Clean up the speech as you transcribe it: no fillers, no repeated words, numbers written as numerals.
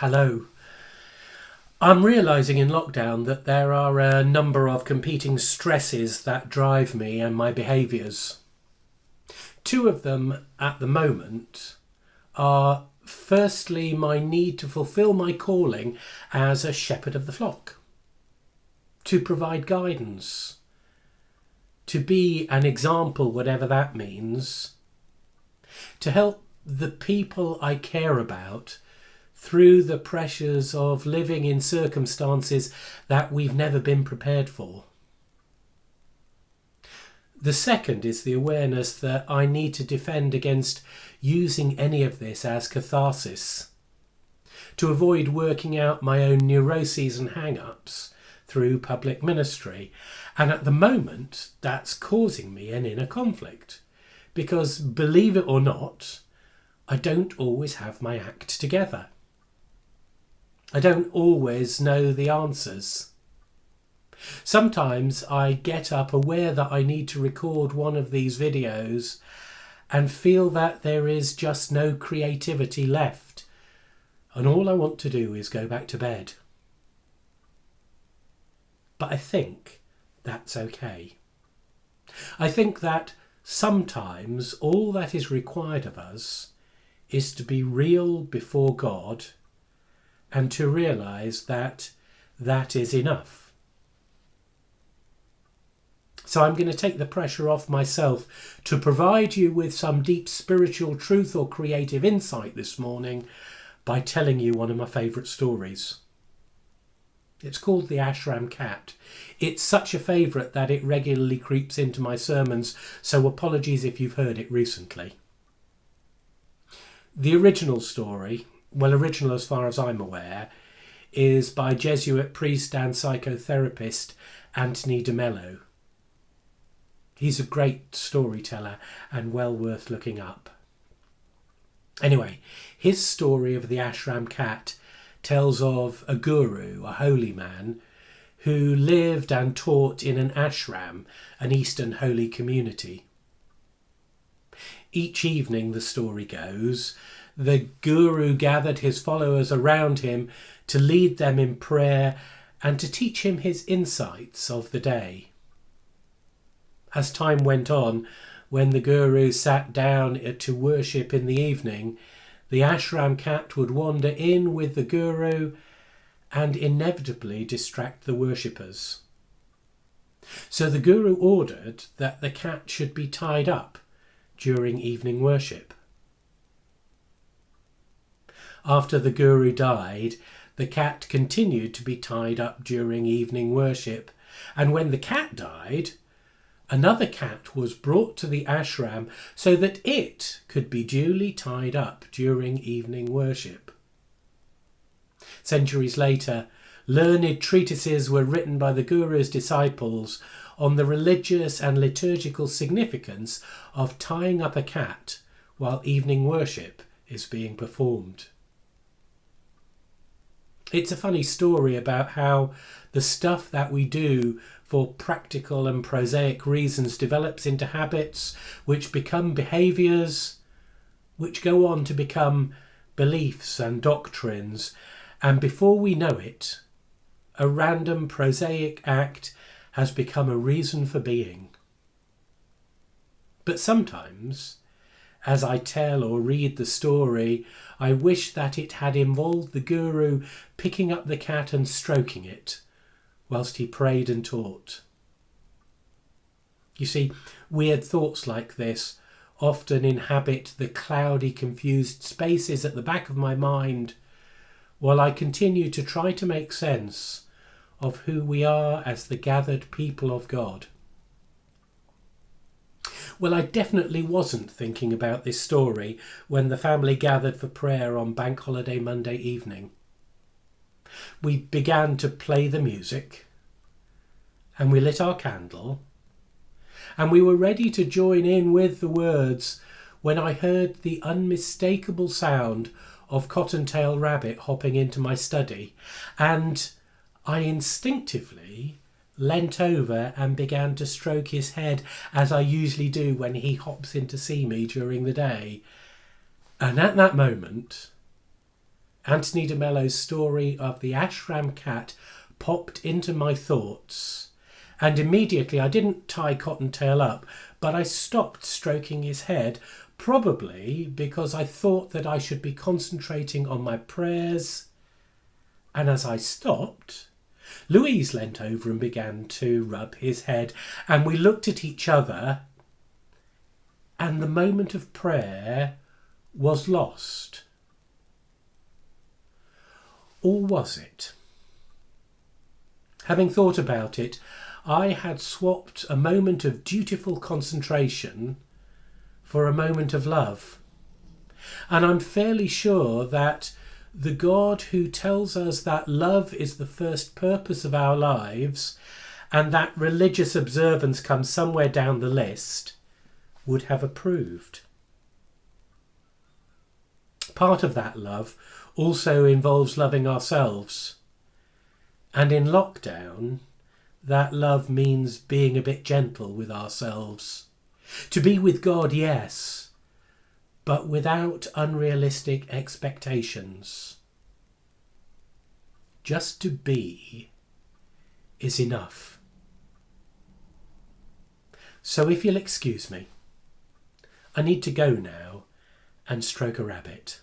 Hello. I'm realising in lockdown that there are a number of competing stresses that drive me and my behaviours. Two of them at the moment are firstly my need to fulfil my calling as a shepherd of the flock, to provide guidance, to be an example, whatever that means, to help the people I care about through the pressures of living in circumstances that we've never been prepared for. The second is the awareness that I need to defend against using any of this as catharsis, to avoid working out my own neuroses and hang-ups through public ministry. And at the moment, that's causing me an inner conflict, because believe it or not, I don't always have my act together. I don't always know the answers. Sometimes I get up aware that I need to record one of these videos and feel that there is just no creativity left, and all I want to do is go back to bed. But I think that's okay. I think that sometimes all that is required of us is to be real before God and to realise that that is enough. So I'm going to take the pressure off myself to provide you with some deep spiritual truth or creative insight this morning by telling you one of my favourite stories. It's called The Ashram Cat. It's such a favourite that it regularly creeps into my sermons, so apologies if you've heard it recently. The original story, well, original as far as I'm aware, is by Jesuit priest and psychotherapist Anthony de Mello. He's a great storyteller and well worth looking up. Anyway, his story of the Ashram Cat tells of a guru, a holy man, who lived and taught in an ashram, an Eastern holy community. Each evening, the story goes, the guru gathered his followers around him to lead them in prayer and to teach him his insights of the day. As time went on, when the guru sat down to worship in the evening, the ashram cat would wander in with the guru and inevitably distract the worshippers. So the guru ordered that the cat should be tied up during evening worship. After the guru died, the cat continued to be tied up during evening worship, and when the cat died, another cat was brought to the ashram so that it could be duly tied up during evening worship. Centuries later, learned treatises were written by the guru's disciples on the religious and liturgical significance of tying up a cat while evening worship is being performed. It's a funny story about how the stuff that we do for practical and prosaic reasons develops into habits, which become behaviours, which go on to become beliefs and doctrines, and before we know it, a random prosaic act has become a reason for being. But sometimes, as I tell or read the story, I wish that it had involved the guru picking up the cat and stroking it whilst he prayed and taught. You see, weird thoughts like this often inhabit the cloudy, confused spaces at the back of my mind while I continue to try to make sense of who we are as the gathered people of God. Well, I definitely wasn't thinking about this story when the family gathered for prayer on Bank Holiday Monday evening. We began to play the music, and we lit our candle, and we were ready to join in with the words when I heard the unmistakable sound of Cottontail Rabbit hopping into my study, and I instinctively leant over and began to stroke his head as I usually do when he hops in to see me during the day. And at that moment, Anthony de Mello's story of the ashram cat popped into my thoughts, and immediately I didn't tie Cottontail up, but I stopped stroking his head, probably because I thought that I should be concentrating on my prayers. And as I stopped, Louise leant over and began to rub his head, and we looked at each other, and the moment of prayer was lost. Or was it? Having thought about it, I had swapped a moment of dutiful concentration for a moment of love. And I'm fairly sure that the God who tells us that love is the first purpose of our lives and that religious observance comes somewhere down the list would have approved. Part of that love also involves loving ourselves. And in lockdown, that love means being a bit gentle with ourselves. To be with God, yes, but without unrealistic expectations. Just to be is enough. So if you'll excuse me, I need to go now and stroke a rabbit.